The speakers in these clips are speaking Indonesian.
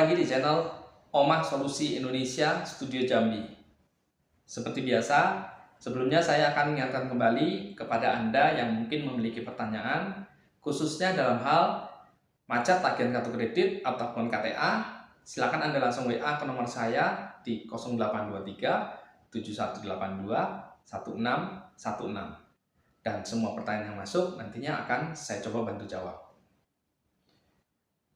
lagi di channel Omah Solusi Indonesia Studio Jambi. Seperti biasa, sebelumnya saya akan mengingatkan kembali kepada Anda yang mungkin memiliki pertanyaan, khususnya dalam hal macet tagihan kartu kredit ataupun KTA. Silakan Anda langsung WA ke nomor saya di 0823 7182 1616. Dan semua pertanyaan yang masuk nantinya akan saya coba bantu jawab.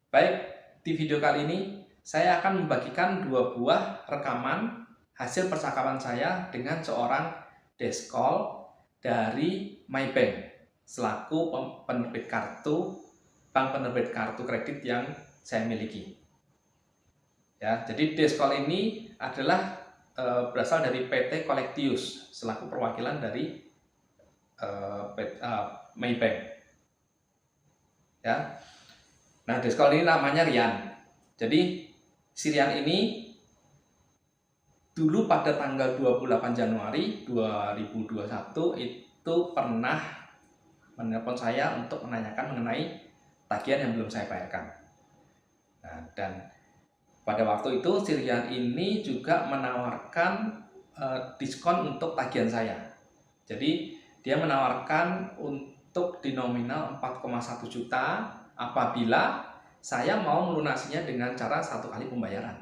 Baik, di video kali ini saya akan membagikan dua buah rekaman hasil percakapan saya dengan seorang deskol dari MyBank selaku penerbit bank penerbit kartu kredit yang saya miliki. Ya, jadi deskol ini adalah berasal dari PT Collectius selaku perwakilan dari MyBank. Ya. Nah, deskol ini namanya Rian. Jadi, si Rian ini dulu pada tanggal 28 Januari 2021 itu pernah menelpon saya untuk menanyakan mengenai tagihan yang belum saya bayarkan. Nah, dan pada waktu itu si Rian ini juga menawarkan diskon untuk tagihan saya. Jadi, dia menawarkan untuk di nominal 4,1 juta apabila saya mau melunasinya dengan cara satu kali pembayaran.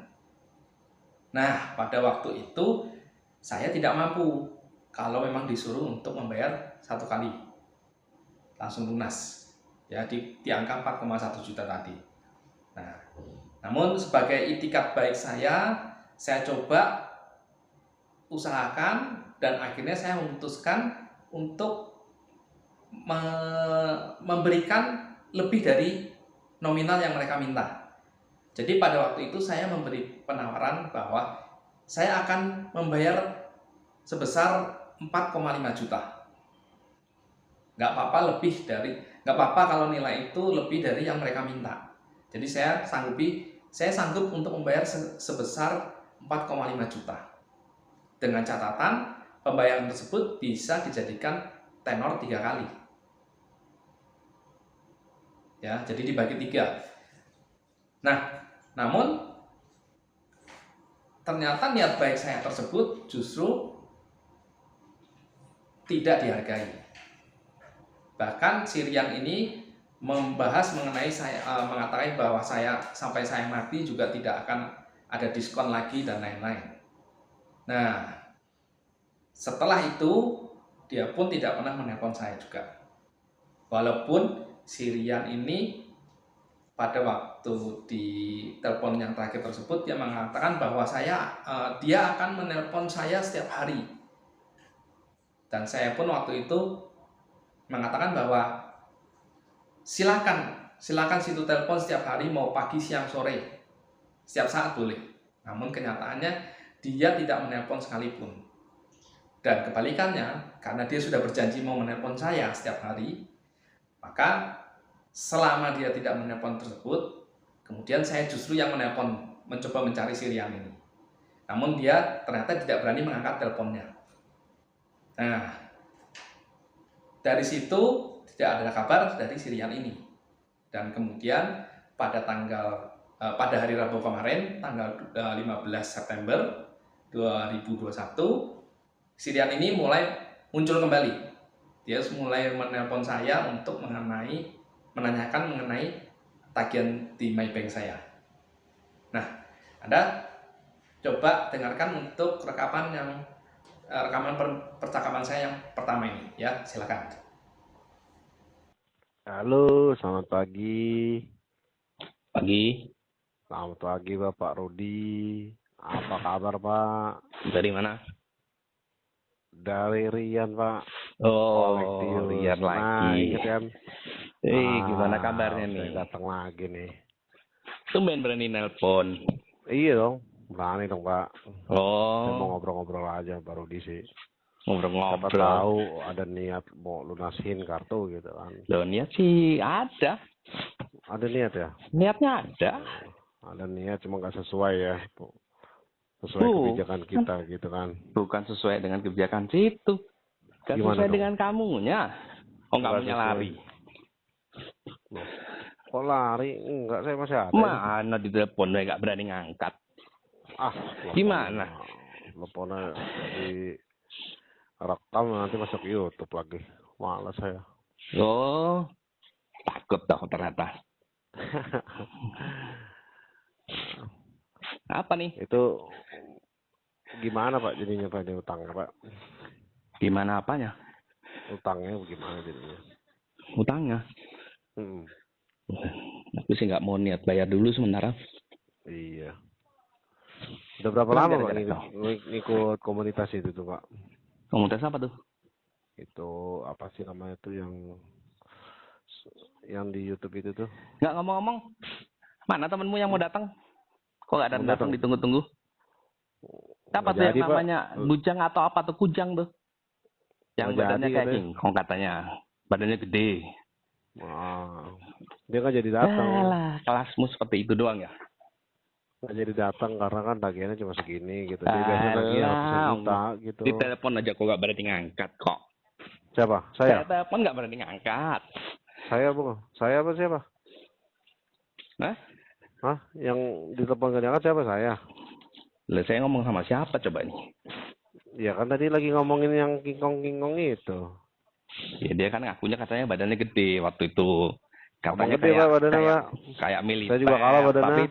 Nah, pada waktu itu saya tidak mampu kalau memang disuruh untuk membayar satu kali langsung lunas, ya di angka 4,1 juta tadi. Nah, namun sebagai itikat baik saya coba usahakan dan akhirnya saya memutuskan untuk memberikan lebih dari nominal yang mereka minta. Jadi pada waktu itu saya memberi penawaran bahwa saya akan membayar sebesar 4,5 juta. Nggak apa-apa kalau nilai itu lebih dari yang mereka minta. Jadi saya sanggup untuk membayar sebesar 4,5 juta. Dengan catatan pembayaran tersebut bisa dijadikan tenor 3 kali. Ya, jadi dibagi 3. Nah, namun ternyata niat baik saya tersebut justru tidak dihargai. Bahkan si Rian ini membahas mengenai mengatakan bahwa sampai saya mati juga tidak akan ada diskon lagi dan lain-lain. Nah, setelah itu dia pun tidak pernah menelpon saya juga. Walaupun si Rian ini pada waktu di telepon yang terakhir tersebut dia mengatakan bahwa dia akan menelpon saya setiap hari. Dan saya pun waktu itu mengatakan bahwa silakan situ telepon setiap hari, mau pagi, siang, sore, setiap saat boleh. Namun kenyataannya dia tidak menelpon sekalipun. Dan kebalikannya, karena dia sudah berjanji mau menelpon saya setiap hari, maka selama dia tidak menelpon tersebut, kemudian saya justru yang mencoba mencari si Rian ini. Namun dia ternyata tidak berani mengangkat teleponnya. Nah, dari situ tidak ada kabar dari si Rian ini. Dan kemudian pada hari Rabu kemarin, tanggal 15 September 2021, si Rian ini mulai muncul kembali. Dia mulai menelpon saya untuk menanyakan mengenai tagihan di MyBank saya. Nah, Anda coba dengarkan untuk rekaman percakapan saya yang pertama ini, ya, silakan. Halo, selamat pagi. Pagi. Selamat pagi Bapak Rudi. Apa kabar Pak? Dari mana? Dari Rian Pak. Oh, Rian lagi. Ingat kan? Gimana kabarnya nih? Datang lagi nih. Tumben berani nelpon. Iya dong, berani dong Pak. Oh. Saya mau ngobrol-ngobrol aja Pak Rudi sih. Ngobrol-ngobrol. Siapa tahu ada niat mau lunasin kartu gitu kan. Loh, niat sih ada. Ada niat ya? Niatnya ada. Ada niat, cuma nggak sesuai ya. Sesuai kebijakan kita gitu kan. Bukan sesuai dengan kebijakan situ. Kan sesuai dengan kamunya. Oh, kamunya lari. Kok lari? Enggak, saya masih ada. Ini. Mana di telepon nggak berani ngangkat. Gimana? Gimana? Teleponnya direkam nanti masuk YouTube lagi. Malas saya. Oh, takut dong ternyata. Apa nih? Itu gimana Pak jadinya Pak ini utangnya Pak? Gimana apanya? Utangnya gimana jadinya? Utangnya? Hmm. Aku sih nggak mau niat bayar dulu sementara. Iya. Udah berapa Kurang lama Pak gara-gara ngikut komunitas itu tuh Pak? Komunitas apa tuh? Itu apa sih namanya tuh yang di YouTube itu tuh? Nggak ngomong-ngomong. Mana temenmu yang mau datang? Kok nggak Mau datang datang? ditunggu-tunggu? Apa Nggak tuh yang jadi, Pak. namanya bujang atau apa tuh kujang tuh? Yang Nggak badannya jadi, kayak katanya. kingkong katanya. Badannya gede. Dia nggak jadi datang. Alah, kelasmu seperti itu doang ya? Nggak jadi datang karena kan tagihannya cuma segini gitu. Dia biasa tagihan Alah, 1 juta gitu. Di telepon aja kok nggak berani ngangkat kok. Siapa? Saya? Saya telepon nggak berani ngangkat. Saya bukan? Saya apa siapa? Hah? Hah? Yang ditelepon nggak diangkat siapa? Saya? Lah saya ngomong sama siapa coba nih? Ya kan tadi lagi ngomongin yang kingkong-kingkong itu. Ya dia kan ngakunya katanya badannya gede waktu itu. Katanya Gede, Pak, badannya, Pak. kayak militer. Saya juga kalah badannya. Tapi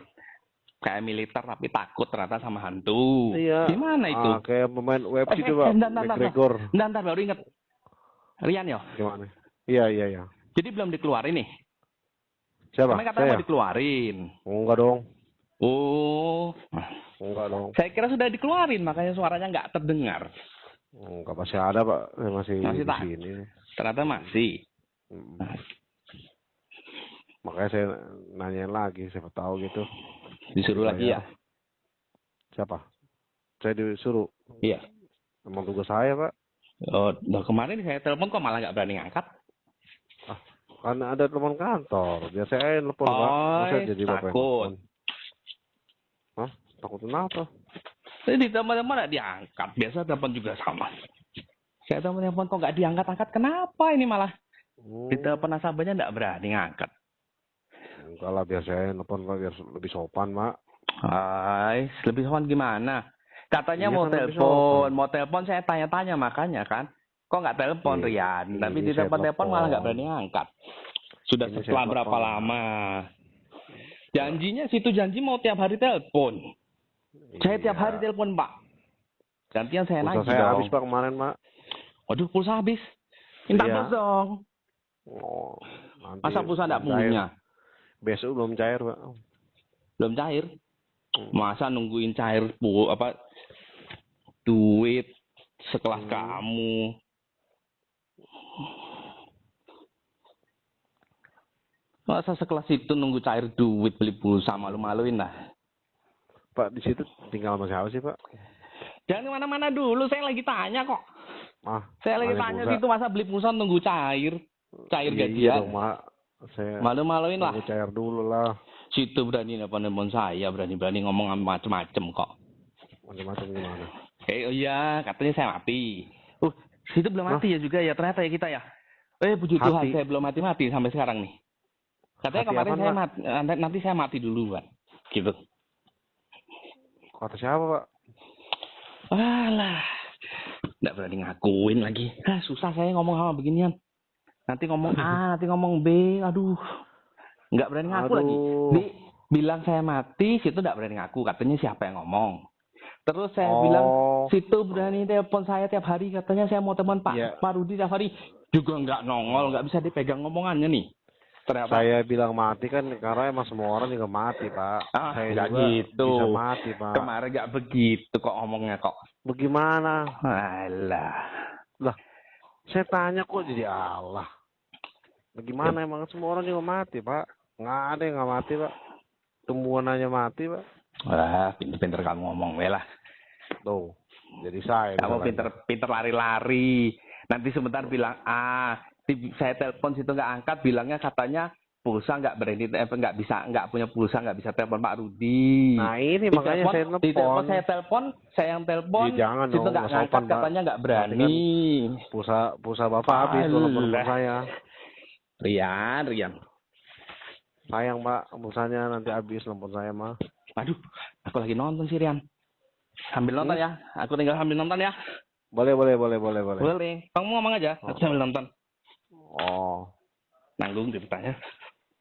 kayak militer tapi takut ternyata sama hantu. Iya. Gimana itu? Kayak pemain UFC itu Pak. Bentar, McGregor. Bentar, baru inget. Rian ya? Gimana? Iya. Jadi belum dikeluarin nih? Siapa? Kami katanya Saya? mau dikeluarin. Enggak dong. Oh. Enggak dong. Saya kira sudah dikeluarin, makanya suaranya nggak terdengar. Enggak, masih ada Pak. Saya masih di tak? sini. Ternyata masih. Hmm. Makanya saya nanyain lagi, siapa tahu gitu. Disuruh lagi ya? Siapa? Saya disuruh. Iya. Emang tugas saya Pak. Oh, nah kemarin saya telepon kok malah nggak berani ngangkat. Karena ada teman kantor. Biar saya telepon Pak. Masa jadi Bapak yang takut. telepon? Hah? Takut kenapa? Jadi di telepon nggak diangkat. Biasa telepon juga sama. Saya telepon kok nggak diangkat-angkat. Kenapa ini malah? Di telepon nasabahnya nggak berani ngangkat. Enggak lah, biar saya telepon Pak, biar lebih sopan Pak. Hai, lebih sopan gimana? Katanya Iya mau kan, lebih telepon, sopan. mau telepon saya tanya-tanya makanya kan. Kok nggak telepon Iya, Rian? Tapi ini di saya telepon malah nggak telepon. berani angkat. Sudah Ini setelah saya berapa telepon. lama? Janjinya situ janji mau tiap hari telepon. Saya tiap hari telepon Pak. Gantian saya Pulsa nagih saya dong. habis Pak kemarin Pak. Waduh pulsa habis. Minta Iya. plus dong. Oh, nanti Masa pulsa nggak belum cair. punya? Besok belum cair Pak. Belum cair. Masa nungguin cair duit sekelas kamu. Masa sekelas itu nunggu cair duit beli pulsa, malu-maluin lah. Pak di situ tinggal sama siapa sih Pak? Jangan kemana-mana dulu, saya lagi tanya kok. Saya lagi tanya pulsa. situ masa beli pulsa nunggu cair. Cair Iya gajian. dong Mak. Saya Malu-maluin lah. nunggu cair dulu lah. Situ berani nelpon saya, berani-berani ngomong macem-macem kok. Macam-macam gimana? Iya, katanya saya mati. Situ belum mati ya juga ya, ternyata ya kita ya. Puji Hati. Tuhan, saya belum mati-mati sampai sekarang nih. Katanya Hati kemarin apaan, saya Pak? nanti saya mati duluan. Gitu. Kata siapa Pak? Alah, nggak berani ngakuin lagi. Susah saya ngomong sama beginian. Nanti ngomong A, nanti ngomong B, aduh. Nggak berani ngaku lagi. Bilang saya mati, situ nggak berani ngaku. Katanya siapa yang ngomong. Terus saya bilang, situ berani telepon saya tiap hari. Katanya saya mau teman Pak Rudi tiap hari. Juga nggak nongol, nggak bisa dipegang ngomongannya nih. Ternyata Saya bilang mati kan karena emang semua orang juga mati Pak. Saya nggak juga gitu. bisa mati Pak. Kemarin nggak begitu kok ngomongnya kok. Bagaimana? Alah. Lah, saya tanya kok jadi Allah. Bagaimana emang semua orang juga mati Pak? Nggak ada yang nggak mati Pak. Tumbuhan aja mati Pak. Pinter-pinter kamu ngomong, lah. Tuh, jadi saya. Kamu pinter lari-lari. Nanti sebentar bilang saya telepon situ nggak angkat, bilangnya katanya pulsa nggak berani, nggak punya pulsa, nggak bisa telepon Pak Rudi. Nah ini makanya saya telepon. Saya yang telepon. Jangan situ dong, nggak ngangkat, sopan, Pak. katanya nggak berani. Pulsa Bapak habis kalau telepon saya. Rian. Sayang Pak, pulsanya nanti habis nelfon saya mah. Aduh, aku lagi nonton sih Rian. Sambil nonton ya. Aku tinggal sambil nonton ya. Boleh. Boleh. Kamu ngomong aja. Aku sambil nonton. Oh. Nanggung ceritanya.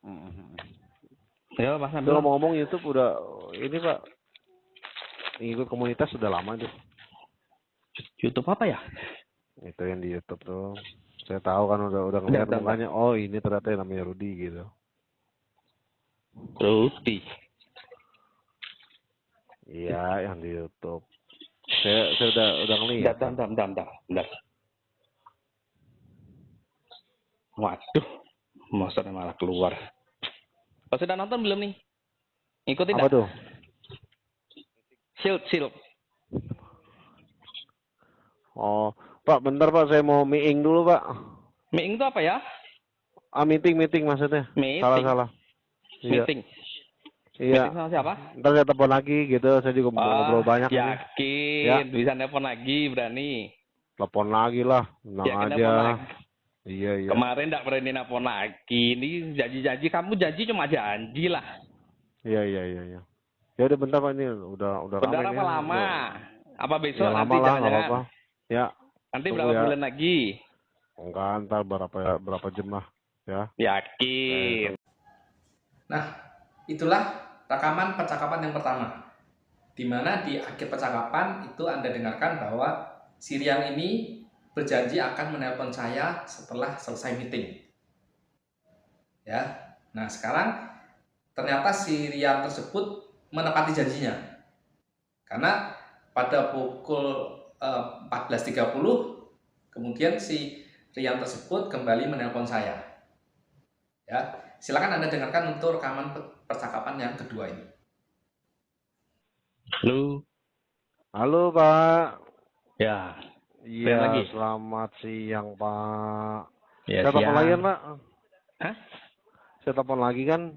Mm. Ya, pas sambil Itu ngomong-ngomong YouTube udah ini Pak. Ikut komunitas sudah lama tuh. YouTube apa ya? Itu yang di YouTube tuh. Saya tahu kan udah ngeliat Bentar. mukanya. Oh, ini ternyata yang namanya Rudy gitu. Rudy. Iya, yang di YouTube. Saya udah ngeliat. Bentar. Waduh, monsternya malah keluar. Kau sudah nonton belum nih? Ikutin Apa dah. tuh? Shield. Oh, Pak, bentar Pak, saya mau meeting dulu Pak. Meeting itu apa ya? Meeting maksudnya. Meeting. Salah. Iya. Meeting. Iya. Meeting sama siapa? Ntar saya telepon lagi gitu. Saya juga mau ngobrol banyak nih. Yakin. Ya. Bisa nelfon lagi, berani. Telepon lagi lah. Tenang Yakin aja. nelfon lagi. Iya. Kemarin enggak berani nelfon lagi. Ini janji-janji. Kamu janji cuma janji lah. Iya. Ya udah bentar Pak, ini udah Bentar ramai apa nih. lama? Apa besok Ya, nanti lama lah, nggak jangan-jangan? apa-apa. Ya, Nanti tunggu berapa ya. bulan lagi? enggak ntar berapa jam lah. Ya. Yakin. Nah, itulah rekaman percakapan yang pertama. Di mana di akhir percakapan itu Anda dengarkan bahwa si Rian ini berjanji akan menelpon saya setelah selesai meeting. Ya. Nah, sekarang ternyata si Rian tersebut menepati janjinya. Karena pada pukul 14.30 kemudian si Rian tersebut kembali menelpon saya. Ya, silakan Anda dengarkan untuk rekaman percakapan yang kedua ini. Halo Pak. Ya. Iya, lagi? selamat siang Pak. Ya, Saya telepon lagi kan Pak? Hah? Saya telepon lagi kan?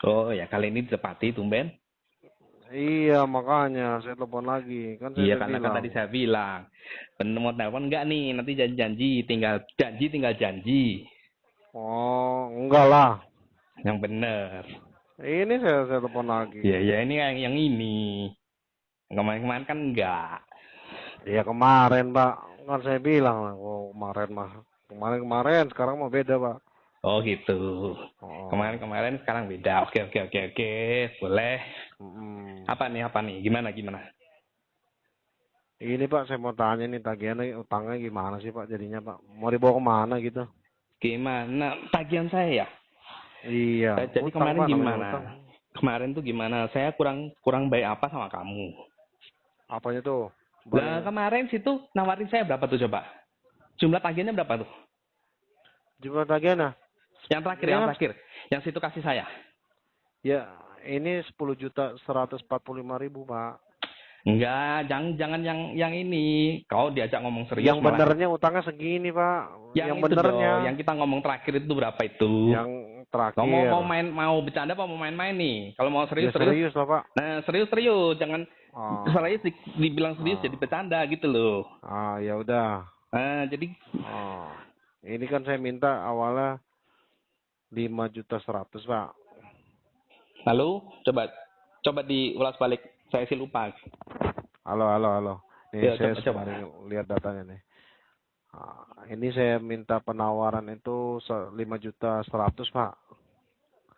Oh ya, kali ini ditepati tumben. Iya, makanya saya telepon lagi. Kan saya Iya, udah karena kan bilang. tadi saya bilang. Bener mau telepon enggak nih? Nanti janji-janji, tinggal janji. Oh, enggak lah. Yang bener. Ini saya telepon lagi. Ya ini yang ini. Kemarin kan enggak. Iya kemarin Pak. Kan saya bilang lah, oh, kemarin mah. Kemarin, sekarang mah beda Pak. Oh gitu. Oh. Kemarin sekarang beda. Oke. Boleh. Apa nih? Gimana? Ini Pak, saya mau tanya nih tagihannya, utangnya gimana sih Pak jadinya Pak? Mau dibawa kemana gitu? Gimana? Tagihan saya ya? Iya. Jadi Utang, kemarin Pak, namanya gimana? utang. Kemarin tuh gimana? Saya kurang baik apa sama kamu? Apanya tuh? Nah, kemarin situ nawarin saya berapa tuh coba? Jumlah tagihannya berapa tuh? Jumlah tagihannya? Yang terakhir. Yang situ kasih saya. Ya, ini 10.145.000 Pak. Enggak, jangan yang ini. Kau diajak ngomong serius. Yang benernya utangnya segini Pak. Yang itu benernya. Dong, yang kita ngomong terakhir itu berapa itu? Yang terakhir. Kau mau bercanda apa mau main-main nih? Kalau mau serius. Serius lah Pak. Nah, serius. Jangan serius dibilang serius jadi bercanda gitu loh. Ya udah. Nah, jadi ini kan saya minta awalnya 5.100.000 Pak. Lalu coba diulas balik. Saya sih lupa. Halo. Nih Ya, saya coba. lihat datanya nih. Ini saya minta penawaran itu 5.100.000 Pak.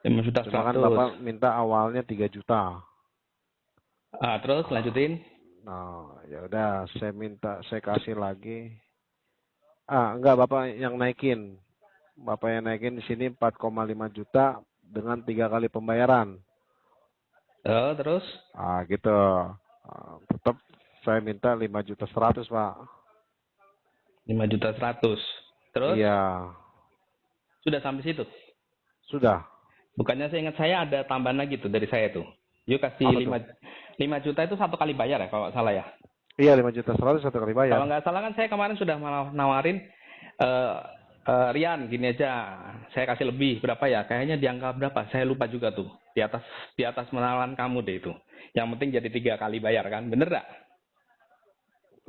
5.100.000. Cuma kan Bapak minta awalnya 3 juta. Terus lanjutin. Nah, ya udah saya kasih lagi. Enggak, Bapak yang naikin. Bapak yang naikin di sini 4,5 juta dengan 3 kali pembayaran. Terus? Gitu. Tetap saya minta 5.100.000 Pak. 5.100.000. Terus? Iya. Sudah sampai situ? Sudah. Bukannya saya ingat saya ada tambahan lagi tuh dari saya tuh. Yuk kasih 5 juta itu 1 kali bayar ya kalau nggak salah ya? Iya, 5.100.000 1 kali bayar. Kalau nggak salah kan saya kemarin sudah nawarin Rian gini aja, saya kasih lebih berapa ya? Kayaknya di angka berapa? Saya lupa juga tuh. Di atas menawaran kamu deh itu. Yang penting jadi 3 kali bayar kan, bener nggak?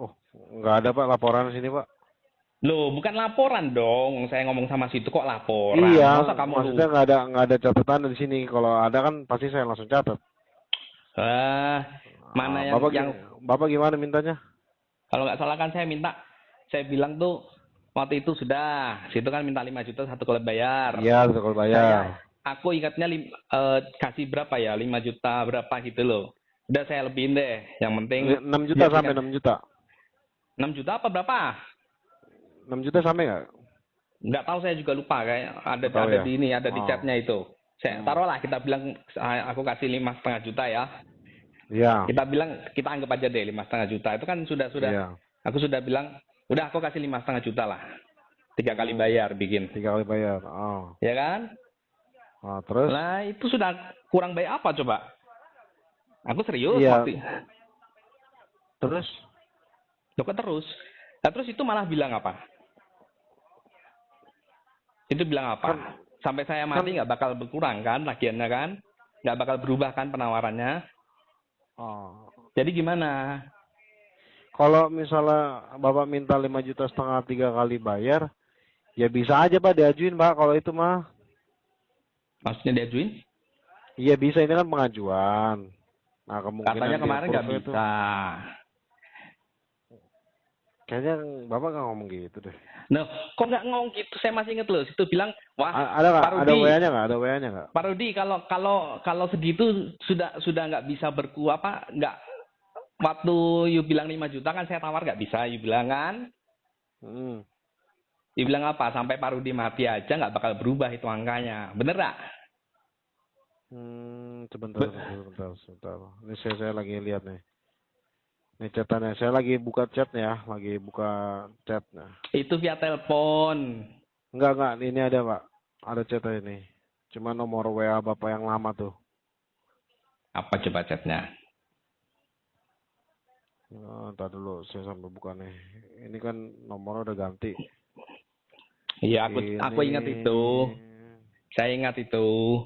Oh, nggak ada Pak laporan sini Pak. Loh, bukan laporan dong. Saya ngomong sama situ kok laporan. Iya, Masa kamu maksudnya nggak ada catatan di sini. Kalau ada kan pasti saya langsung catat. Mana Ah, yang Bapak gimana mintanya? kalau nggak salah kan saya bilang tuh waktu itu sudah, situ kan minta 5 juta satu kali bayar. Iya, kalau bayar. Aku ingatnya kasih berapa ya, 5 juta berapa gitu loh. Udah saya lebihin deh, yang penting 6 juta sampai 6 juta. 6 juta apa berapa? 6 juta sampai nggak? Nggak tahu, saya juga lupa, kayak ada ya? di ini, ada di Oh. chatnya itu. Saya taruhlah kita bilang aku kasih 5,5 juta ya. Iya. Kita bilang kita anggap aja deh 5,5 juta. Itu kan sudah. Iya. Aku sudah bilang udah aku kasih 5,5 juta lah. 3 kali bayar bikin. 3 kali bayar. Oh. Ya kan? Oh, terus? Nah, itu sudah kurang baik apa coba? Aku serius Iya. Terus? Loh, kok terus? Nah, terus itu malah bilang apa? Itu bilang apa? Sampai saya mati nggak bakal berkurang kan tagihannya kan? Nggak bakal berubah kan penawarannya? Oh. Jadi gimana? Kalau misalnya Bapak minta 5,5 juta 3 kali bayar, ya bisa aja Pak diajuin Pak kalau itu mah. Maksudnya diajuin? Iya bisa, ini kan pengajuan. Nah, kemungkinan Katanya kemarin nggak bisa. Kayaknya Bapak nggak ngomong gitu deh. Nah, kok nggak ngomong gitu? Saya masih inget loh. Situ bilang, wah, Ada nggak? Pak Rudi, Ada WA-nya nggak? Ada WA-nya nggak? Pak Rudi, kalau segitu sudah nggak bisa nggak, waktu you bilang 5 juta kan saya tawar nggak bisa, you bilang kan? You bilang apa? Sampai Pak Rudi mati aja nggak bakal berubah itu angkanya. Bener nggak? Sebentar. Ini saya lagi lihat nih. Ini chatannya, saya lagi buka chatnya, lagi buka chatnya. Itu via telepon. Enggak, ini ada Pak. Ada chatnya ini. Cuma nomor WA Bapak yang lama tuh. Apa coba chatnya? Ntar dulu, saya sampai buka nih. Ini kan nomornya udah ganti. Iya, aku ingat itu. Saya ingat itu.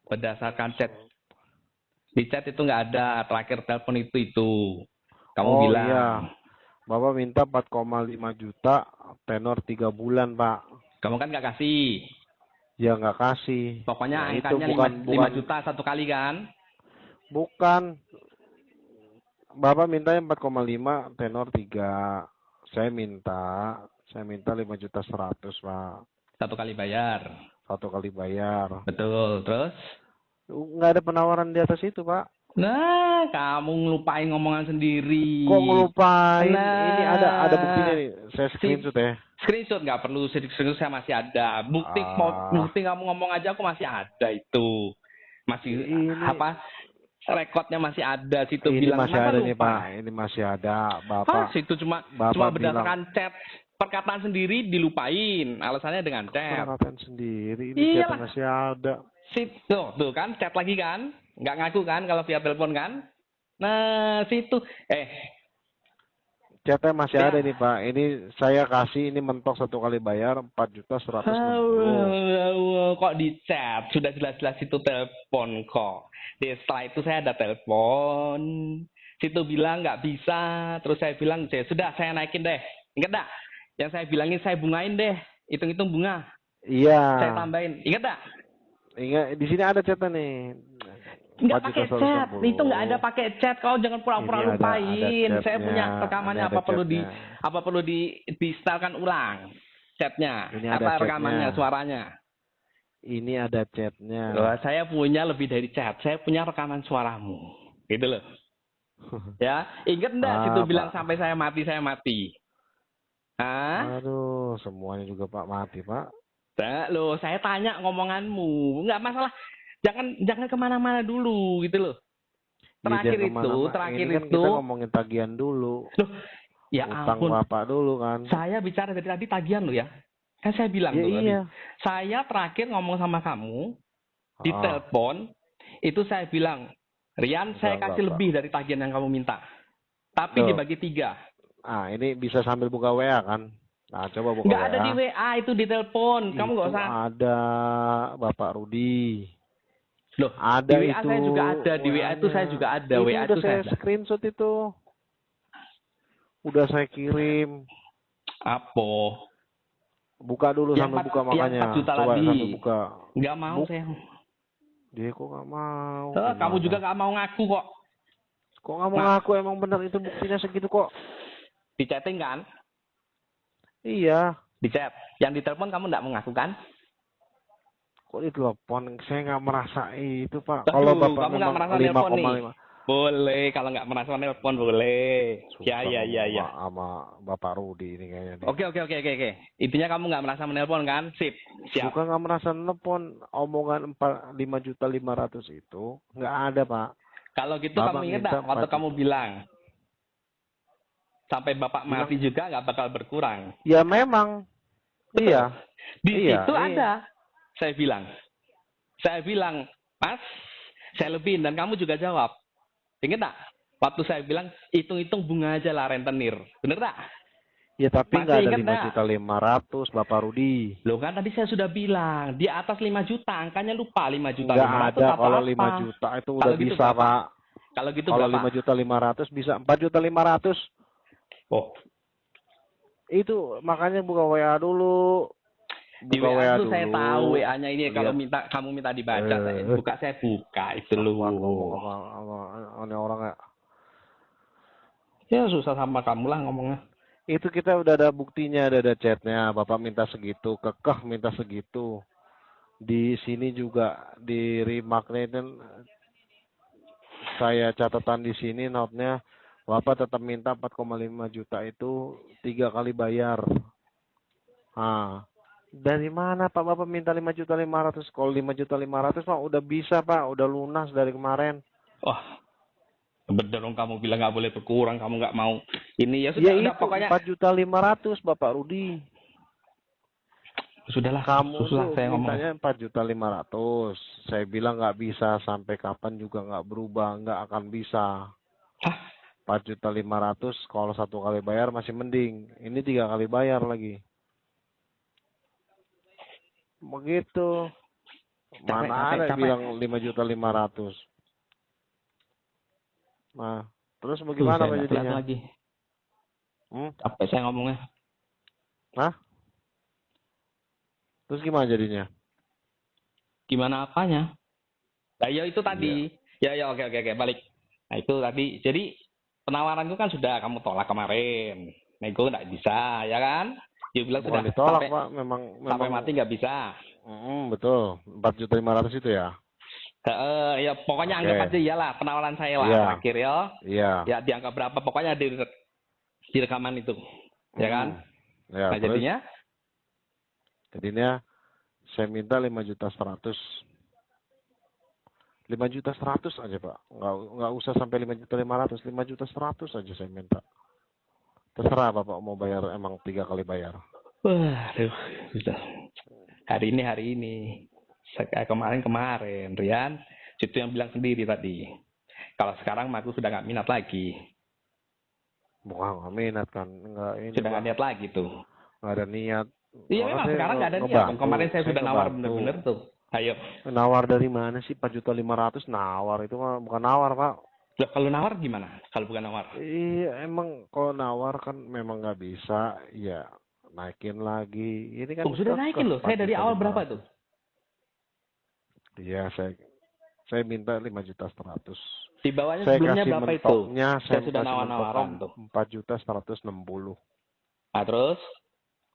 Berdasarkan chat. Di chat itu nggak ada, terakhir telepon itu. Kamu bilang. Iya. Bapak minta 4,5 juta tenor 3 bulan, Pak. Kamu kan nggak kasih. Ya nggak kasih. Pokoknya itu angkanya 5 juta satu kali kan? Bukan. Bapak mintanya 4,5 tenor 3. Saya minta 5,100,000, Pak. Satu kali bayar. Satu kali bayar. Betul, terus? Nggak ada penawaran di atas itu, Pak. Nah, kamu ngelupain ngomongan sendiri. Kok ngelupain? Nah, ini ada buktinya nih. Saya screenshot ya. Screenshot nggak perlu, screenshot saya masih ada. Bukti kamu ngomong aja aku masih ada itu. Masih apa? Rekodnya masih ada situ Ini bilang. masih ada nih, Pak. Ini masih ada, Bapak. Situ cuma berdasarkan chat. Perkataan sendiri dilupain. Alasannya dengan chat. Perkataan sendiri. Ini chat masih ada. Tuh kan, chat lagi kan? Nggak ngaku kan kalau via telepon kan? Nah, situ. Chatnya masih ada nih, Pak. Ini saya kasih, ini mentok satu kali bayar 4,160,000. Kok di chat? Sudah jelas-jelas itu telepon kok. Setelah itu saya ada telepon. Situ bilang nggak bisa. Terus saya bilang, sudah saya naikin deh. Ingat dah? Yang saya bilangin saya bungain deh. Hitung-hitung bunga. Iya. Saya tambahin. Ingat dah? Ingat, di sini ada chatnya nih. Nggak pakai chat, itu nggak ada pakai chat. Kau jangan pura-pura lupain. Saya punya rekamannya. Apa perlu di-setelkan ulang chatnya? Apa rekamannya, suaranya? Ini ada chatnya. Loh, saya punya lebih dari chat. Saya punya rekaman suaramu, gitu loh. Ya, ingat nggak? Situ bilang sampai saya mati. Hah? Aduh, semuanya juga Pak mati, Pak. Loh, saya tanya ngomonganmu, nggak masalah. Jangan kemana-mana dulu, gitu loh. Terakhir itu. Kan kita ngomongin tagihan dulu. Loh, ya utang ampun. Bapak dulu kan. Saya bicara dari tadi tagihan lo ya. Kan saya bilang iya. Saya terakhir ngomong sama kamu di telepon, itu saya bilang, Rian, saya kasih lebih dari tagihan yang kamu minta. Tapi dibagi 3. Ini bisa sambil buka WA kan? Nah, coba buka WA. Nggak ada di WA, itu di telepon. Kamu nggak usah. Ada Bapak Rudi. Loh, ada di WA itu. saya juga ada. Di WA itu saya juga ada. Itu WA udah itu saya screenshot itu. Udah saya kirim. Apa? Buka dulu Yang sampai 4 buka makanya. yang 4 juta Coba tadi. sampai buka. Nggak mau saya. Dia kok nggak mau? Kamu Gimana? juga nggak mau ngaku kok. Kok nggak mau Nah. ngaku? Emang bener itu buktinya segitu kok. Di chatting kan? Iya. Di chat. Yang di telepon kamu nggak mau ngaku kan? Kok ditelepon? Saya nggak merasa itu, Pak. Aduh, Kalau Bapak kamu nggak memang merasa nelpon nih? 5,5. Boleh, kalau nggak merasa nelpon boleh. Susah Ya. ngomong sama Bapak Rudi ini kayaknya. nih. Oke. Intinya kamu nggak merasa menelpon kan? Sip. Siap. Bukan nggak merasa nelpon. Omongan 5.500.000 itu nggak ada, Pak. Kalau gitu Bapak kamu ingat minta nggak waktu 4 kamu bilang sampai bapak Bilang- mati juga nggak bakal berkurang. Ya memang. Betul. Iya. Di Iya, situ iya. ada. Saya bilang, Mas, saya lebihin dan kamu juga jawab. Ingat tak? Waktu saya bilang hitung-hitung bunga aja lah rentenir, bener tak? Ya tapi Masih nggak ada ingat nggak? 5.500.000 Bapak Rudi. Loh kan tadi saya sudah bilang di atas 5 juta, angkanya lupa 5 juta. Nggak 500 ada atau kalau apa. 5 juta itu Kalau udah gitu bisa, berapa? Pak. Kalau gitu Kalau berapa? 5.500.000 bisa 4.500.000. Oh, Itu makanya buka WA dulu. di Buka WA itu dulu. saya tahu WA-nya ini kalau Lihat. kamu minta dibaca, saya buka itu Apaan ngomong loh. sama orang ya. Ya susah sama kamu lah ngomongnya. Itu kita udah ada buktinya, ada chatnya. Bapak minta segitu, kekeh minta segitu. Di sini juga di remarknya itu saya catatan di sini notnya Bapak tetap minta 4,5 juta itu 3 kali bayar. Ah, dari mana Pak Bapak minta 5.500.000? Kalau 5.500.000 Pak udah bisa Pak, udah lunas dari kemarin. Wah, bener dong kamu bilang nggak boleh berkurang, kamu nggak mau. Ini ya sudah, Ya udah itu pokoknya 4.500.000 Bapak Rudi. sudahlah. Kamu susah tuh saya ngomong. mintanya 4.500.000. Saya bilang nggak bisa, sampai kapan juga nggak berubah, nggak akan bisa. Hah? 4.500.000 kalau 1 kali bayar masih mending. Ini 3 kali bayar lagi. Begitu. Mana ada capek. bilang 5.500.000. Nah, terus bagaimana Saya Pak nggak kuat jadinya? lagi. Hmm? Capek saya ngomongnya. Hah? Terus gimana jadinya? Gimana apanya? Nah, ya itu tadi. Ya, oke, balik. Nah, itu tadi. Jadi, penawaranku kan sudah kamu tolak kemarin. Nego nggak bisa, ya kan? Dia bilang Bukan sudah ditolak sampai, Pak, memang sampai mati nggak bisa. betul. 4.500.000 itu ya. Ya pokoknya Oke. anggap aja iyalah penawaran saya lah Iya. terakhir ya. Iya. Ya dianggap berapa pokoknya di rekaman itu. Ya kan? Ya, Nah, terus jadinya saya minta 5.100.000. 5.100.000 aja Pak. Nggak usah sampai 5.500.000. 5.100.000 aja saya minta. Terserah Bapak mau bayar, emang 3 kali bayar. wah, aduh, susah. Hari ini. Kemarin, Rian. Situ yang bilang sendiri tadi. Kalau sekarang aku sudah nggak minat lagi. Bukan nggak minat kan. Nggak ini Sudah Pak. nggak niat lagi tuh. Nggak ada niat. Iya Orang memang saya sekarang nggak ada niat. ngebantu. Kemarin saya sudah nawar ngebantu. bener-bener tuh. Ayo. Nawar dari mana sih 4.500.000 nawar itu mah bukan nawar Pak. Loh, kalau nawar gimana? Kalau bukan nawar? Iya emang kalau nawar kan memang nggak bisa ya naikin lagi. Ini kan Sudah naikin loh. Saya dari awal berapa tuh? Iya saya minta 5.100.000. Di bawahnya Saya sebelumnya kasih berapa itu? mentoknya Saya sudah kasih nawar-nawaran tuh. 4.160.000. Nah, terus?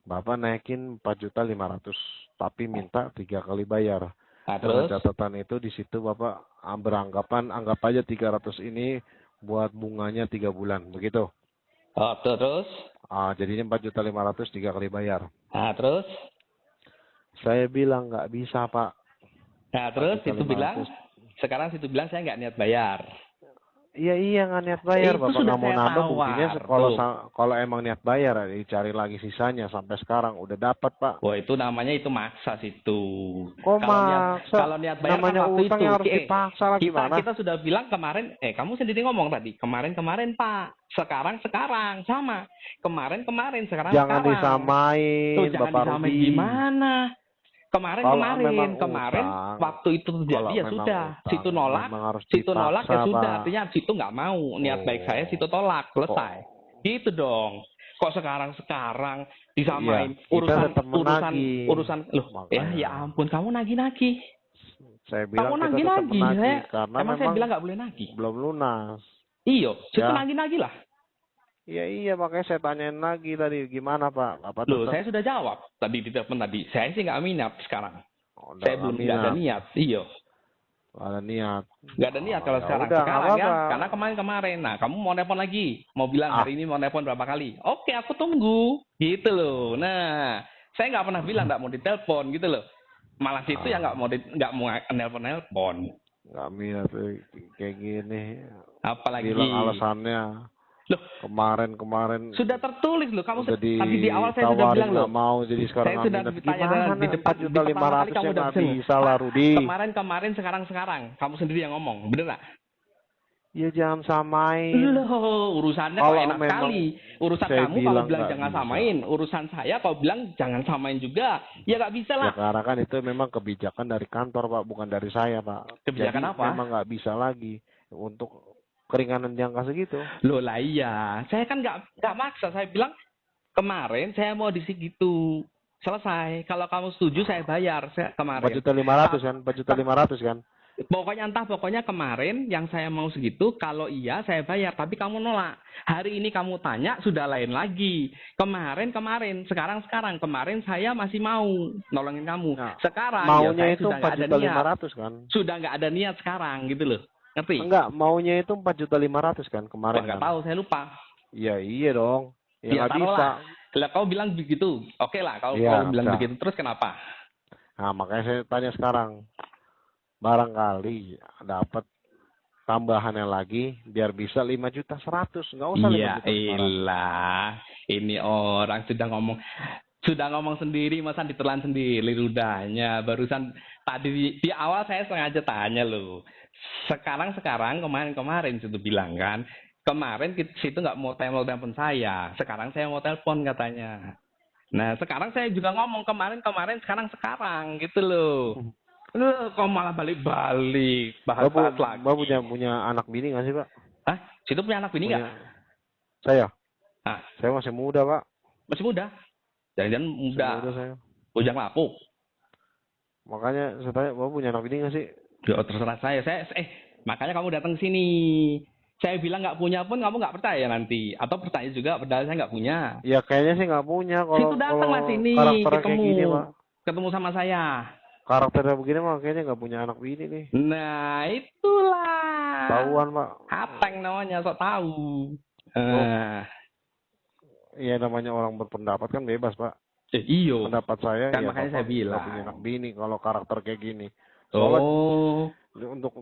Bapak naikin 4.500.000 tapi minta 3 kali bayar. Nah, Dengan terus? catatan itu di situ Bapak beranggapan anggap aja 300 ini buat bunganya 3 bulan, begitu? Oh, terus? Jadinya 4.500.000 3 kali bayar. Nah, terus? Saya bilang nggak bisa Pak. Nah, terus 4.500.000. situ bilang, sekarang situ bilang saya nggak niat bayar. Iya nggak niat bayar. Itu Bapak sudah nggak mau saya nambah tawar, buktinya tuh. kalau emang niat bayar dicari lagi sisanya sampai sekarang udah dapat Pak. Wah, itu namanya itu maksa situ. Kok maksa? Kalau niat bayar Namanya kan waktu utang itu. yang harus dipaksa lah gimana? Kita sudah bilang kemarin, kamu sendiri ngomong tadi, kemarin Pak. Sekarang sama. Kemarin sekarang Jangan sekarang. disamain Tuh, jangan Bapak disamain Rudi. Gimana? Kemarin Utang, waktu itu terjadi kalau ya memang sudah. utang, Situ nolak, memang harus situ nolak ya dipaksa, sudah. Pak. Artinya situ nggak mau. Niat baik saya situ tolak, selesai. Gitu dong. Kok sekarang disamain Iya, kita tetap menagih. urusan loh. Makanya. Ya ampun, kamu nagih-nagih. Saya bilang Kamu kita tetap nagih-nagih. menagih karena Emang saya memang bilang nggak boleh nagih. belum lunas. Iya, situ Ya. nagih-nagih lah. Iya, makanya saya tanyain lagi tadi gimana Pak? Apa Loh, tetap? saya sudah jawab tadi di telepon tadi. Saya sih nggak minat sekarang. Oh, Saya belum nggak ada niat. Iya. Nggak ada niat. Nggak ada niat kalau ya sekarang. udah, Sekarang nggak ya, apa-apa. karena kemarin-kemarin. Nah, kamu mau telepon lagi. Mau bilang Ah. hari ini mau telepon berapa kali. Oke, aku tunggu. Gitu loh. Nah, saya nggak pernah bilang nggak mau ditelepon gitu loh. Malah situ ya nggak mau nelpon. Nggak minat kayak gini. Apalagi. Bilang alasannya. Loh, kemarin sudah tertulis loh. Kamu udah tadi di awal saya sudah bilang loh. nggak mau jadi sekarang Saya nggak sudah minat. ditanya Gimana di depan 4.500.000 kamu udah nggak pesen. bisa lah Rudi. Kemarin sekarang. Kamu sendiri yang ngomong, bener nggak? Ya jangan samain. Loh, urusannya kok Kalau enak memang sekali. Urusan saya kamu kalau bilang bilang nggak jangan bisa. samain. Urusan saya kalau bilang jangan samain juga. Ya nggak bisa Ya lah. karena kan itu memang kebijakan dari kantor Pak, bukan dari saya Pak. Kebijakan Jadi apa? memang nggak bisa lagi untuk keringanan jangka segitu. Loh lah iya. Saya kan nggak maksa. Saya bilang kemarin saya mau di segitu. Selesai. Kalau kamu setuju saya bayar. Saya kemarin. 4.500.000 kan? 4.500.000 kan? Pokoknya kemarin yang saya mau segitu, kalau iya saya bayar, tapi kamu nolak. Hari ini kamu tanya sudah lain lagi. Kemarin, sekarang. Kemarin saya masih mau nolongin kamu. Nah, Sekarang maunya ya saya itu sudah nggak ada niat. 4.500.000 kan? Sudah nggak ada niat sekarang gitu loh. Ngerti? Enggak, maunya itu 4.500.000 kan kemarin Nggak kan? tahu, saya lupa. Ya iya dong. Ya nggak bisa. taruhlah. Lah kau bilang begitu. Oke lah, kau Iya, bilang bisa. begitu. Terus kenapa? Nah, makanya saya tanya sekarang. Barangkali dapat tambahannya lagi biar bisa 5.100.000. Nggak usah Iya, 5.100.000. ilah. Ini orang sudah ngomong sendiri, masa ditelan sendiri ludahnya. Barusan tadi di awal saya sengaja tanya loh. Sekarang kemarin situ bilang kan. Kemarin situ nggak mau telepon saya. Sekarang saya mau telepon katanya. Nah, sekarang saya juga ngomong kemarin, sekarang gitu loh. Loh, kok malah balik-balik bahas lagi. Bapak punya anak bini nggak sih Pak? Hah? Situ punya anak bini nggak? Saya. Ah. Saya masih muda Pak. Masih muda? Jangan-jangan muda. Masih muda saya. Bujang lapuk. Makanya saya tanya, Bapak punya anak bini nggak sih? Ya, terserah saya. Makanya kamu datang ke sini. Saya bilang nggak punya pun kamu nggak percaya nanti. Atau percaya juga, padahal saya nggak punya. Ya kayaknya sih nggak punya kalau Situ datanglah sini, karakternya kayak gini Pak. Ketemu sama saya. Karakternya begini mah kayaknya nggak punya anak bini nih. Nah, itulah. Tahuan Pak. Ateng namanya, sok tahu. Iya namanya orang berpendapat kan bebas Pak. Iyo. Pendapat saya Kan ya makanya Bapak saya bilang. nggak punya anak bini kalau karakter kayak gini. Soalnya untuk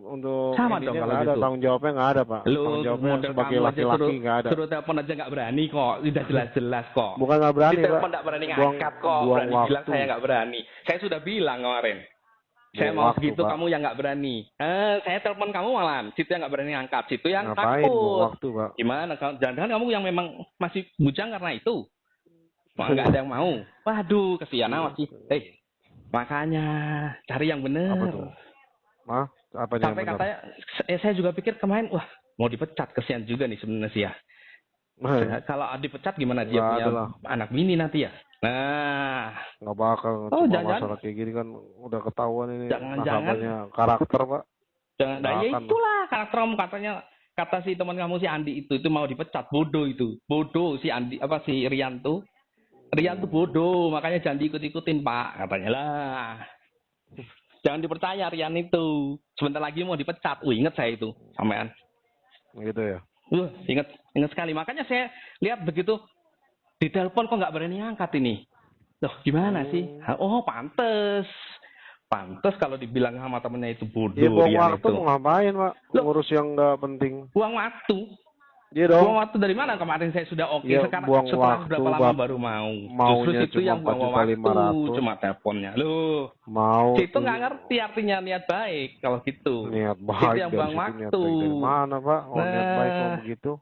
sama ininya dong kalau nggak ada, gitu. tanggung jawabnya nggak ada Pak. Lu Tanggung jawabnya model sebagai kamu aja laki-laki nggak ada. Suruh telepon aja nggak berani kok. Sudah jelas-jelas kok. Bukan nggak berani Di Pak. telepon nggak berani ngangkat kok. Berani waktu. bilang saya nggak berani. Saya sudah bilang kemarin. Saya Buang mau waktu, segitu Pak. kamu yang nggak berani. Saya telepon kamu malam. Situ yang nggak berani ngangkat. Situ yang Ngapain buang takut. waktu Pak? Gimana? Jangan-jangan kamu yang memang masih bujang karena itu. Wah, nggak ada yang mau. Waduh, kesian amat sih. Makanya cari yang bener. Apa tuh? Mah? Apa yang Sampai benar? katanya, saya juga pikir kemarin, wah mau dipecat, kesian juga nih sebenarnya sih ya. Kalau dipecat gimana dia Nggak punya ada lah. anak bini nanti ya? Nah, Nggak bakal. Oh, Cuma jangan-jangan. masalah kayak gini kan udah ketahuan ini. Jangan-jangan. Nasabahnya karakter Pak. jangan, nah, ya Akan. itulah karakter kamu katanya. Kata si teman kamu si Andi itu mau dipecat, bodoh itu. Bodoh si Andi, si Rian tuh. Rian tuh bodoh, makanya jangan diikut-ikutin Pak, katanya lah. Jangan dipercaya Rian itu. Sebentar lagi mau dipecat. Ingat saya itu, sampean. Gitu ya. Ingat sekali. Makanya saya lihat begitu di telepon kok nggak berani angkat ini. Loh, gimana sih? Oh, pantes. Pantes kalau dibilang sama temennya itu bodoh. Ya buang Rian waktu itu. mau ngapain Pak? Loh. Ngurus yang nggak penting. Buang waktu. Iya dong. Buang waktu dari mana? Kemarin saya sudah oke. Ya, Sekarang buang setelah waktu, berapa lama Bang. baru mau. Maunya Justru itu cuma yang buang waktu. 4.500.000. Cuma teleponnya. Loh. Mau. Situ nggak ngerti artinya niat baik kalau gitu. Niat Situ baik yang dari buang situ, niat waktu. baik dari mana Pak? Oh niat baik kok Nah. begitu.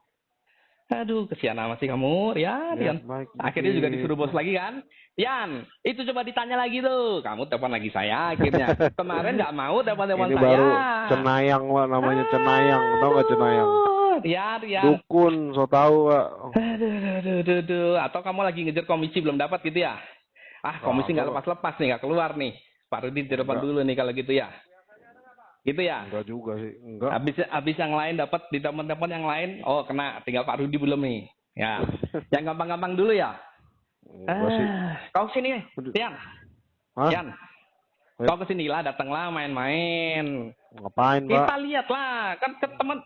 Aduh, kesian amat sih kamu, Rian. Niat baik. Akhirnya juga begitu. disuruh bos lagi kan? Yan, itu coba ditanya lagi tuh. Kamu telepon lagi saya akhirnya. Kemarin nggak mau telepon-telepon Ini saya. baru cenayang Pak, namanya cenayang. Tahu nggak cenayang? Rian. Dukun, so tahu Pak. Aduh. Atau kamu lagi ngejar komisi belum dapat gitu ya? Komisi nggak lepas-lepas nih, nggak keluar nih. Pak Rudi telepon dulu nih kalau gitu ya. Gitu ya? Enggak juga sih, enggak. Habis yang lain dapat di teman-teman yang lain, tinggal Pak Rudi belum nih. Ya. Yang gampang-gampang dulu ya. Enggak sih. Kau sini, Rian. Hah? Rian. Kau kesinilah, datanglah main-main. Ngapain, Pak? Kita lihatlah, kan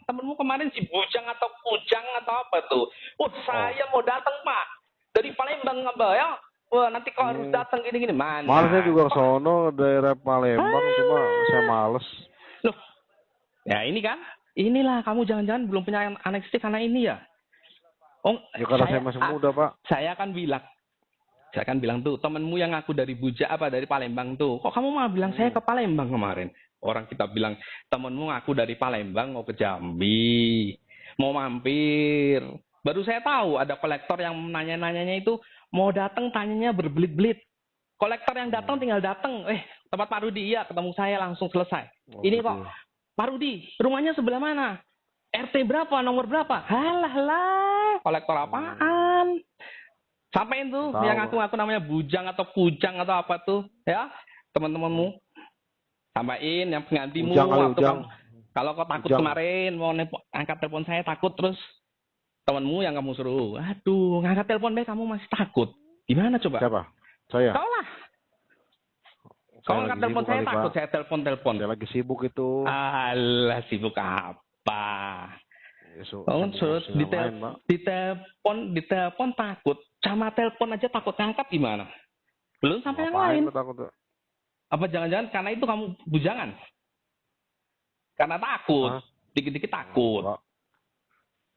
temenmu kemarin si Bujang atau Kujang atau apa tuh. Saya mau datang Pak, dari Palembang ya. Wah nanti kau harus datang gini-gini. Mana? Malah saya juga ke sono, daerah Palembang, cuma saya males. Loh, ya ini kan, inilah kamu jangan-jangan belum punya anak istri karena ini ya. Ya karena saya masih muda, Pak. Saya kan bilang tuh, temenmu yang ngaku dari dari Palembang tuh. Kok kamu malah bilang saya ke Palembang kemarin? Orang kita bilang, temenmu ngaku dari Palembang mau ke Jambi. Mau mampir. Baru saya tahu ada kolektor yang nanya-nanyanya itu, mau datang tanyanya berbelit-belit. Kolektor yang datang tinggal datang. Tempat Pak Rudi, iya ketemu saya langsung selesai. Ini kok, Pak Rudi, rumahnya sebelah mana? RT berapa, nomor berapa? Halah, kolektor apaan? Sampaiin tuh yang ngaku-ngaku namanya Bujang atau Kujang atau apa tuh, ya teman-temanmu. Sampaiin yang penggantimu waktu kalau kau takut kemarin mau angkat telepon saya takut terus temanmu yang kamu suruh, aduh ngangkat telepon deh kamu masih takut. Gimana coba? Siapa? Saya. Kau lah. Kau angkat telepon saya takut, saya telepon. Saya lagi sibuk itu. Alah sibuk apa? Ditelepon takut. Sama telepon aja takut ngangkat gimana? Belum sampai yang lain. Takut. Apa jangan-jangan karena itu kamu bujangan? Karena takut. Dikit-dikit takut.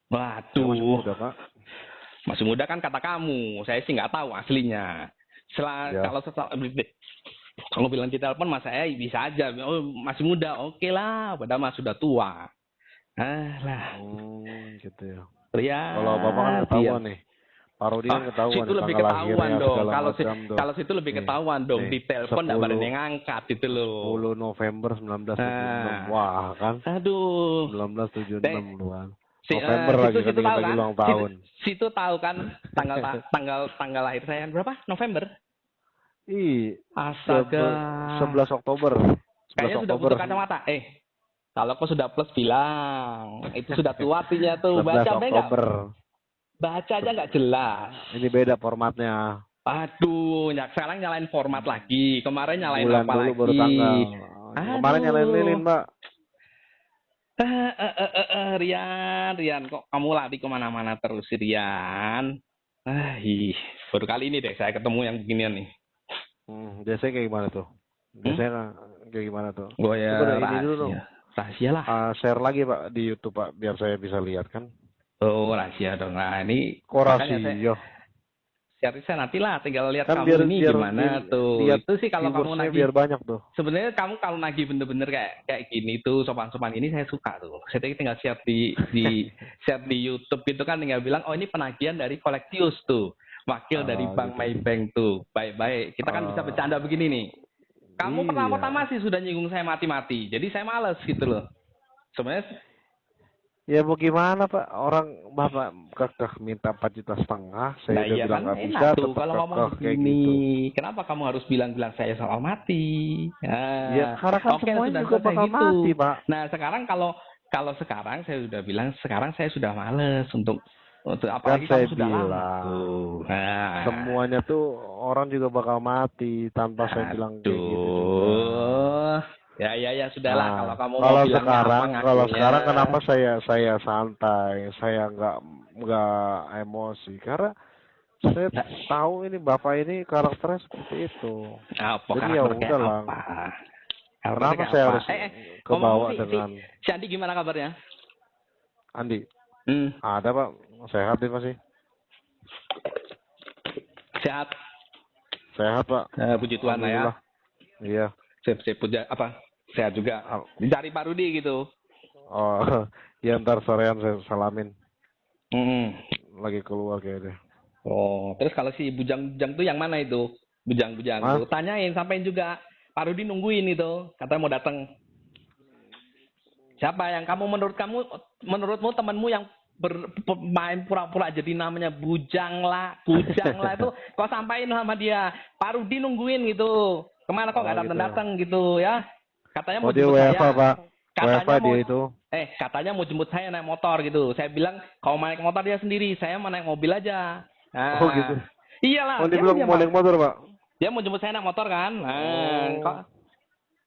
Waduh. Masih muda, Pak. Masih muda kan kata kamu. Saya sih nggak tahu aslinya. Kalau bilang di telepon mas saya bisa aja. Oh, masih muda. Oke lah. Padahal mas sudah tua. Gitu ya. Rian. Kalau Bapak kan ketahuan nih. Pak Rudi kan ketahuan. Situ lebih ketahuan dong. Kalau situ lebih Nih, ketahuan dong. Di telepon nggak pada yang ngangkat itu loh. 10 November 1976. Wah kan. Aduh. 1976 luan. November lagi situ kan tahu kan? ulang tahun. Situ tahu kan tanggal lahir saya berapa? November. Astaga. 11 Oktober. Kayaknya sudah butuh kacamata. Kalau kau sudah plus bilang. Itu sudah tua artinya tuh. Baca Oktober. Baca aja nggak jelas. Ini beda formatnya. Aduh, sekarang nyalain format lagi. Kemarin nyalain bulan apa dulu lagi? Baru tanggal. Kemarin nyalain lilin, Mbak. Rian, kok kamu lari kemana-mana terus sih, Rian? Baru kali ini deh saya ketemu yang beginian nih. Biasanya kayak gimana tuh? Kayak gimana tuh? Rahasia lah. Share lagi Pak di YouTube Pak, biar saya bisa lihat kan. Oh rahasia dong. Nah ini. Kok rahasia? Saya nanti lah tinggal lihat kan kamu ini gimana tuh. Itu sih kalau kamu nagih. Biar banyak tuh. Sebenarnya kamu kalau nagih bener-bener kayak gini tuh sopan-sopan ini saya suka tuh. Saya tinggal share di share di YouTube gitu kan, tinggal bilang oh ini penagihan dari Kolektius tuh. Wakil dari Bank Maybank tuh. Baik-baik. Kita kan bisa bercanda begini nih. Kamu pertama-tama sih sudah nyinggung saya mati-mati. Jadi saya males gitu loh. Sebenarnya ya bagaimana Pak, orang Bapak kekeh minta 4,5 juta, saya udah bilang nggak bisa, tuh, kalau ngomong begini, gitu. Kenapa kamu harus bilang-bilang saya soal mati? Ya karena kan semuanya juga bakal gitu. Mati Pak. Nah sekarang kalau sekarang saya sudah bilang, sekarang saya sudah males untuk apalagi kan kamu sudah bilang, semuanya tuh orang juga bakal mati tanpa saya bilang kayak gitu juga. Ya sudahlah kalau kamu mau bilang kalau sekarang kenapa saya santai, saya nggak emosi karena saya tahu ini Bapak ini karakternya seperti itu. Jadi ya udahlah. Kenapa saya harus kebawa dengan si Andi gimana kabarnya? Andi? Ada Pak, sehat dia masih. Sehat Pak. Puji Tuhan lah ya. Iya. Sip puja apa? Sehat juga. Dicari Pak Rudi gitu. Oh, ya ntar sorean saya salamin. Lagi keluar kayaknya. Oh, terus kalau si Bujang tuh yang mana itu? Bujang tuh. Tanyain, sampein juga. Pak Rudi nungguin itu. Katanya mau datang. Siapa yang menurutmu temanmu yang bermain pura-pura jadi namanya Bujang lah itu kau sampaikan sama dia. Pak Rudi nungguin gitu. Kemana kok Oh nggak gitu. datang gitu ya? Katanya Oh mau dia jemput WFA saya. Pak. Katanya WFA mau dia itu. katanya mau jemput saya naik motor gitu. Saya bilang kau naik motor dia sendiri, saya mau naik mobil aja. Oh gitu. Nah, iyalah, Oh dia bilang mau naik motor Pak. dia mau jemput saya naik motor kan. Oh.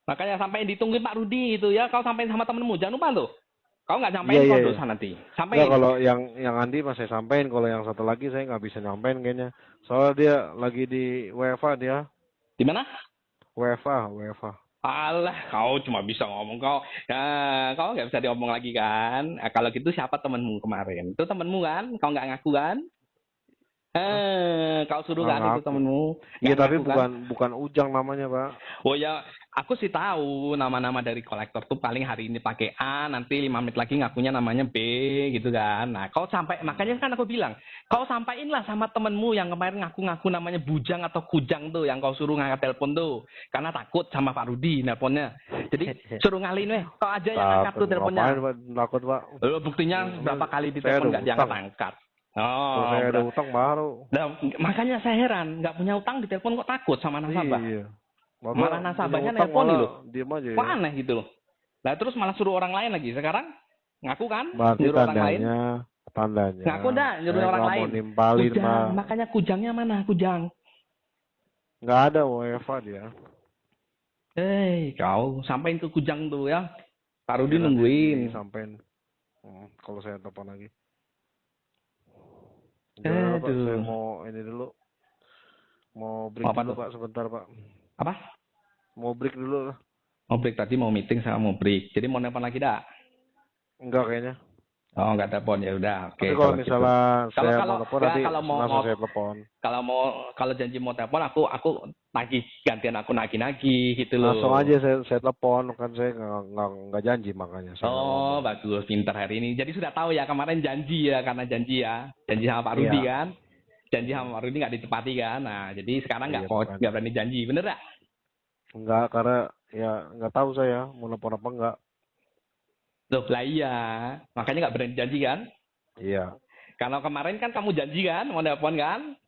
Makanya sampai ditungguin Pak Rudi itu ya. Kau sampein sama temenmu, jangan lupa tuh. Kau nggak Iya sampein iya. kau Iya. dosa nanti. Enggak, Sampein. kalau yang Andi masih sampein, kalau yang satu lagi saya nggak bisa nyampein kayaknya. Soalnya dia lagi di WFA dia. Di mana? WFA. Alah, kau cuma bisa ngomong kau. Ya, kau nggak bisa diomong lagi kan? Kalau gitu siapa temenmu kemarin? Itu temenmu kan? Kau nggak ngaku kan? Hah? Kau suruh Nggak kan itu ngaku. temenmu? Iya Nggak tapi ngaku kan? bukan Ujang namanya Pak. Oh ya, aku sih tahu nama-nama dari kolektor tuh paling hari ini pakai A, nanti 5 menit lagi ngakunya namanya B gitu kan. Nah, makanya kan aku bilang, kau sampaiinlah sama temenmu yang kemarin ngaku-ngaku namanya Bujang atau Kujang tuh, yang kau suruh ngangkat telepon tuh. Karena takut sama Pak Rudi nelponnya. Jadi suruh ngalihin kau aja yang angkat tuh teleponnya. Ngapain Pak? Takut Pak. Buktinya berapa kali Saya ditelepon ada nggak diangkat-angkat. Kalau Oh, saya ada utang baru. nah, makanya saya heran, nggak punya utang ditelepon kok takut sama nasabah. Iya. Bapak Malah nasabahnya punya utang nelpon malah loh. diem aja ya. Kok aneh gitu loh. Nah terus malah suruh orang lain lagi. Sekarang ngaku kan? Berarti Nyuruh orang lain. tandanya. Ngaku dah, nyuruh Saya orang nggak lain. mau nimpalin, Kujang, Pak. makanya Kujangnya mana? Kujang. Nggak ada WFA dia. Kau sampein ke Kujang tuh ya. Pak Rudi Iya, nungguin. Sampein. Kalau saya telepon lagi. Jangan Pak, saya mau ini dulu. Mau break dulu Pak, sebentar Pak. Apa? Mau break dulu lah. Mau break tadi mau meeting sama mau break. Jadi mau nelpon lagi dah? Enggak kayaknya. Oh enggak telepon ya udah. Oke. Tapi kalau misalnya gitu. saya mau telepon nanti langsung saya telepon. Kalau janji mau telepon aku nagih gantian aku nagih gitu loh. Langsung aja saya telepon kan saya nggak janji makanya. Oh bagus, pintar hari ini. Jadi sudah tahu ya kemarin janji ya karena janji sama Pak Rudi kan. Janji sama Pak Rudi nggak ditepati kan. Nah jadi sekarang nggak berani janji, bener nggak? Enggak, karena ya nggak tahu saya mau telepon apa enggak. Loh lah iya, makanya nggak berani janji kan? Iya. Karena kemarin kan kamu janji kan mau telepon kan?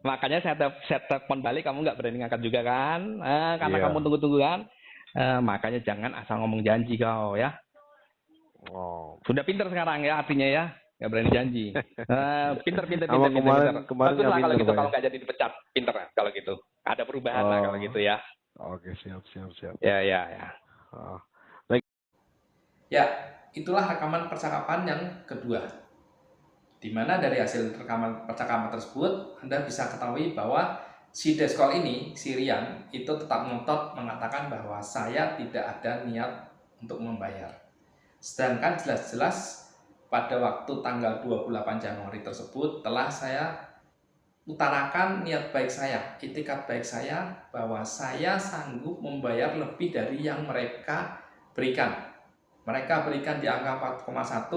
Makanya saya telepon balik kamu nggak berani ngangkat juga kan? Karena kamu tunggu-tunggu kan? Makanya jangan asal ngomong janji kau ya. Oh. Sudah pinter sekarang ya artinya ya. Nggak berani janji. Pinter. Kemarin Bagus lah kalau gitu, Pak, kalau nggak jadi dipecat. Pinter lah kalau gitu. Ada perubahan lah kalau gitu ya. Oke, siap. Ya. Ya, itulah rekaman percakapan yang kedua. Di mana dari hasil rekaman percakapan tersebut, Anda bisa ketahui bahwa si Deskol ini, si Rian, itu tetap ngotot mengatakan bahwa saya tidak ada niat untuk membayar. Sedangkan jelas-jelas pada waktu tanggal 28 Januari tersebut telah saya utarakan niat baik saya, itikat baik saya bahwa saya sanggup membayar lebih dari yang mereka berikan. Mereka berikan di angka 4,1,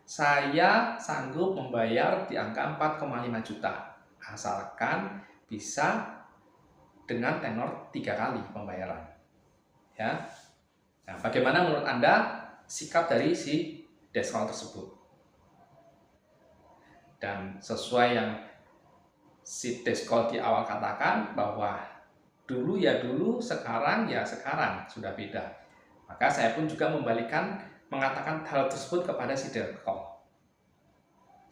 saya sanggup membayar di angka 4,5 juta. Asalkan bisa dengan tenor 3 kali pembayaran. Ya. Nah, bagaimana menurut Anda sikap dari si Deskol tersebut? Dan sesuai yang si Deskol di awal katakan bahwa dulu ya dulu, sekarang ya sekarang, sudah beda. Maka saya pun juga mengatakan hal tersebut kepada si Deskol.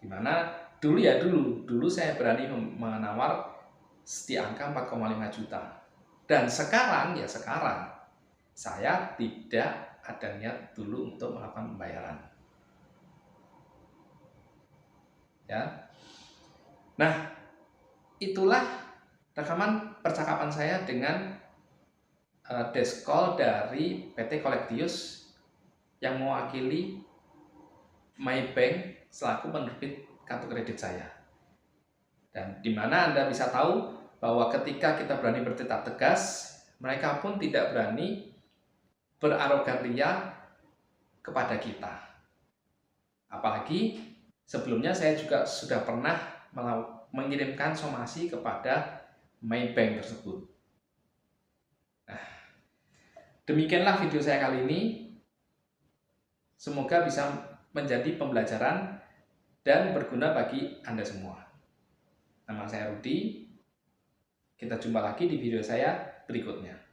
Dimana dulu ya dulu saya berani menawar di angka 4,5 juta. Dan sekarang ya sekarang, saya tidak ada niat dulu untuk melakukan pembayaran. Ya. Nah, itulah rekaman percakapan saya dengan Deskol dari PT Kolektius yang mewakili Maybank selaku penerbit kartu kredit saya. Dan di mana Anda bisa tahu bahwa ketika kita berani bertindak tegas, mereka pun tidak berani berarogan ria kepada kita. Apalagi sebelumnya saya juga sudah pernah mengirimkan somasi kepada Maybank tersebut. Nah, demikianlah video saya kali ini. Semoga bisa menjadi pembelajaran dan berguna bagi Anda semua. Nama saya Rudi. Kita jumpa lagi di video saya berikutnya.